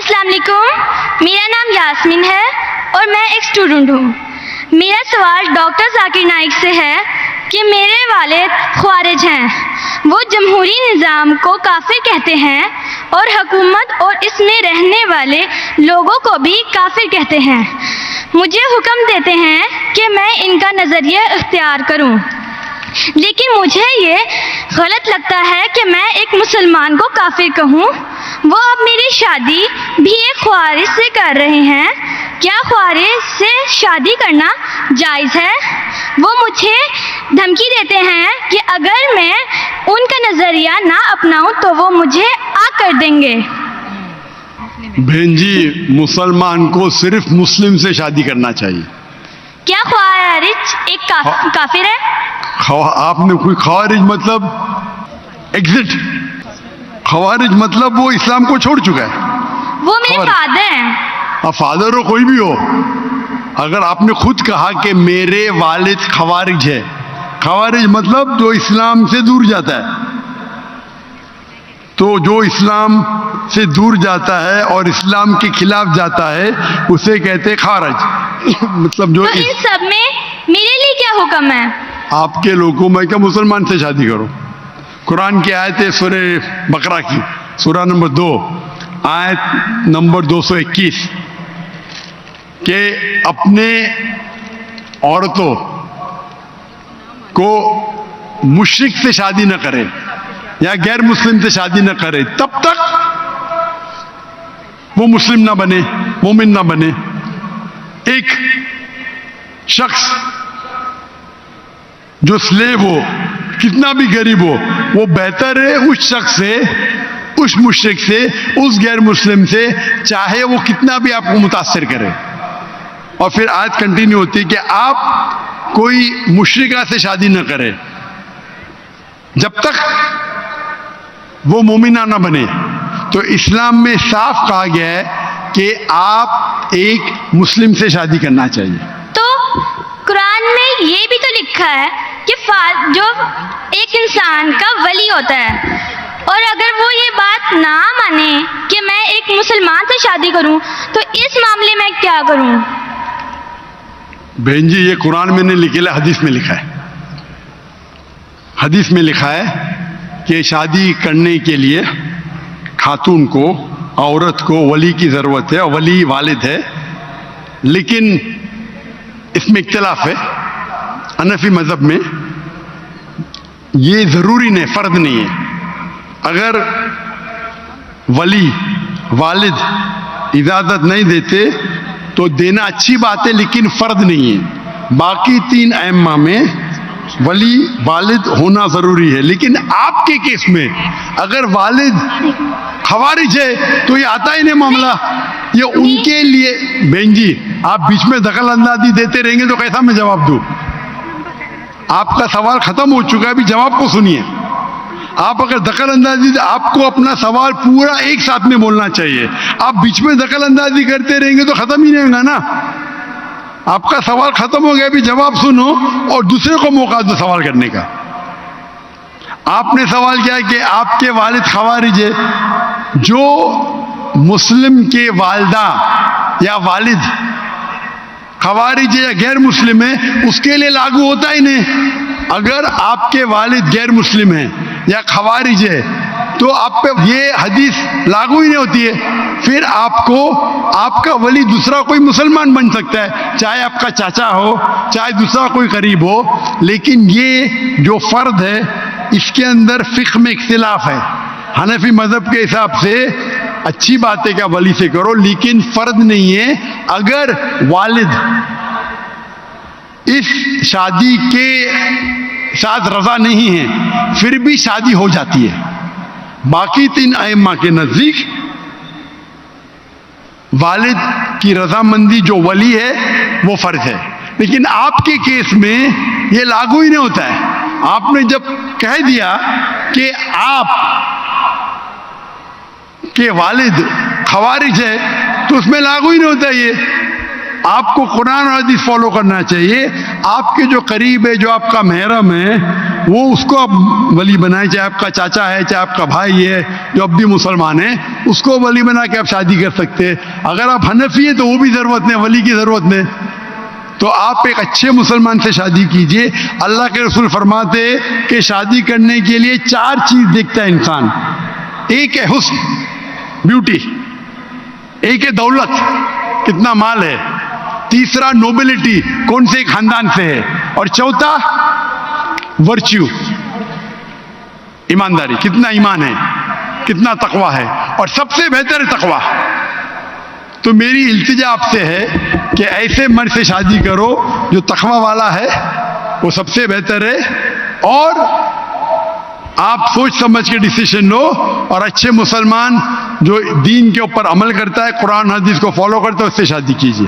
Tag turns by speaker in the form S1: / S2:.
S1: السلام علیکم، میرا نام یاسمین ہے اور میں ایک اسٹوڈنٹ ہوں۔ میرا سوال ڈاکٹر ذاکر نائک سے ہے کہ میرے والد خوارج ہیں، وہ جمہوری نظام کو کافر کہتے ہیں اور حکومت اور اس میں رہنے والے لوگوں کو بھی کافر کہتے ہیں۔ مجھے حکم دیتے ہیں کہ میں ان کا نظریہ اختیار کروں، لیکن مجھے یہ غلط لگتا ہے کہ میں ایک مسلمان کو کافر کہوں۔ وہ اب میری شادی بھی ایک خوارج سے کر رہے ہیں، کیا خوارج سے شادی کرنا جائز ہے؟ وہ مجھے دھمکی دیتے ہیں کہ اگر میں ان کا نظریہ نہ اپناؤں تو وہ مجھے آگ کر دیں گے۔
S2: بہن جی، مسلمان کو صرف مسلم سے شادی کرنا چاہیے۔
S1: کیا خوارج ایک کافر ہے؟
S2: آپ نے کوئی خوارج مطلب ایگزٹ، خوارج مطلب وہ اسلام کو چھوڑ چکا ہے۔
S1: وہ میرے فادر ہیں۔
S2: اب فادر ہو کوئی بھی ہو، اگر آپ نے خود کہا کہ میرے والد خوارج ہے، خوارج مطلب جو اسلام سے دور جاتا ہے، تو جو اسلام سے دور جاتا ہے اور اسلام کے خلاف جاتا ہے اسے کہتے خوارج۔ مطلب جو
S1: تو ان سب میں میرے لیے کیا حکم ہے؟
S2: آپ کے لوگوں میں کہ مسلمان سے شادی کرو۔ قرآن کی آیت ہے سورہ بقرہ کی، سورہ نمبر 2 آیت نمبر 221 کہ اپنے عورتوں کو مشرک سے شادی نہ کرے یا غیر مسلم سے شادی نہ کرے تب تک وہ مسلم نہ بنے، مومن نہ بنے۔ ایک شخص جو سلیو ہو، کتنا بھی غریب ہو، وہ بہتر ہے اس شخص سے، اس مشرک سے، اس غیر مسلم سے، چاہے وہ کتنا بھی آپ کو متاثر کرے۔ اور پھر آیت کنٹینیو ہوتی ہے کہ آپ کوئی مشرکہ سے شادی نہ کرے جب تک وہ مومنہ نہ بنے۔ تو اسلام میں صاف کہا گیا ہے کہ آپ ایک مسلم سے شادی کرنا چاہیے۔
S1: تو قرآن میں یہ بھی تو لکھا ہے کہ جو ایک انسان کا ولی ہوتا ہے، اور اگر وہ یہ بات نہ مانے کہ میں ایک مسلمان سے شادی کروں تو اس معاملے میں کیا کروں؟
S2: بہن جی، یہ قرآن میں نہیں لکھا، حدیث میں لکھا ہے۔ حدیث میں لکھا ہے کہ شادی کرنے کے لیے خاتون کو، عورت کو ولی کی ضرورت ہے، ولی والد ہے، لیکن اس میں اختلاف ہے۔ حنفی مذہب میں یہ ضروری نہیں، فرض نہیں ہے۔ اگر ولی والد اجازت نہیں دیتے تو دینا اچھی بات ہے، لیکن فرض نہیں ہے۔ باقی 3 ائمہ میں ولی والد ہونا ضروری ہے، لیکن آپ کے کیس میں اگر والد خوارج ہے تو یہ آتا ہی نہیں معاملہ۔ یہ ان کے لیے بہن جی، آپ بیچ میں دخل اندازی دیتے رہیں گے تو کیسا میں جواب دوں؟ آپ کا سوال ختم ہو چکا ہے، ابھی جواب کو سنیے۔ آپ اگر دخل اندازی، آپ کو اپنا سوال پورا ایک ساتھ میں بولنا چاہیے۔ آپ بیچ میں دخل اندازی کرتے رہیں گے تو ختم ہی نہیں ہوگا نا۔ آپ کا سوال ختم ہو گیا، ابھی جواب سنو اور دوسرے کو موقع دو سوال کرنے کا۔ آپ نے سوال کیا کہ آپ کے والد خوارج ہے، جو مسلم کے والدہ یا والد خوارج ہے یا غیر مسلم ہے اس کے لیے لاگو ہوتا ہی نہیں۔ اگر آپ کے والد غیر مسلم ہیں یا خوارج ہے تو آپ پہ یہ حدیث لاگو ہی نہیں ہوتی ہے۔ پھر آپ کو آپ کا ولی دوسرا کوئی مسلمان بن سکتا ہے، چاہے آپ کا چاچا ہو، چاہے دوسرا کوئی قریب ہو، لیکن یہ جو فرد ہے اس کے اندر فقہ میں اختلاف ہے۔ حنفی مذہب کے حساب سے اچھی بات ہے کہ ولی سے کرو، لیکن فرض نہیں ہے۔ اگر والد اس شادی کے ساتھ رضا نہیں ہے پھر بھی شادی ہو جاتی ہے۔ باقی 3 ائمہ کے نزدیک والد کی رضامندی جو ولی ہے وہ فرض ہے، لیکن آپ کے کیس میں یہ لاگو ہی نہیں ہوتا ہے۔ آپ نے جب کہہ دیا کہ آپ کے والد خوارج ہے تو اس میں لاگو ہی نہیں ہوتا یہ۔ آپ کو قرآن اور حدیث فالو کرنا چاہیے۔ آپ کے جو قریب ہے، جو آپ کا محرم ہے، وہ اس کو اب ولی بنائیں، چاہے آپ کا چاچا ہے، چاہے آپ کا بھائی ہے جو اب بھی مسلمان ہے، اس کو ولی بنا کے آپ شادی کر سکتے ہیں۔ اگر آپ حنفی ہیں تو وہ بھی ضرورت نہیں، ولی کی ضرورت نہیں۔ تو آپ ایک اچھے مسلمان سے شادی کیجئے۔ اللہ کے رسول فرماتے کہ شادی کرنے کے لیے 4 چیز دیکھتا ہے انسان۔ ایک ہے حسن، بیوٹی، ایک ہے دولت، کتنا مال ہے، تیسرا نوبلٹی، کون سے خاندان سے ہے، اور چوتھا ورچیو، ایمانداری، کتنا ایمان ہے، کتنا تقوی ہے، اور سب سے بہتر ہے تقوی۔ تو میری التجا آپ سے ہے کہ ایسے مرد سے شادی کرو جو تقوی والا ہے، وہ سب سے بہتر ہے، اور آپ سوچ سمجھ کے ڈیسیشن لو، اور اچھے مسلمان جو دین کے اوپر عمل کرتا ہے، قرآن حدیث کو فالو کرتا ہے، اس سے شادی کیجیے۔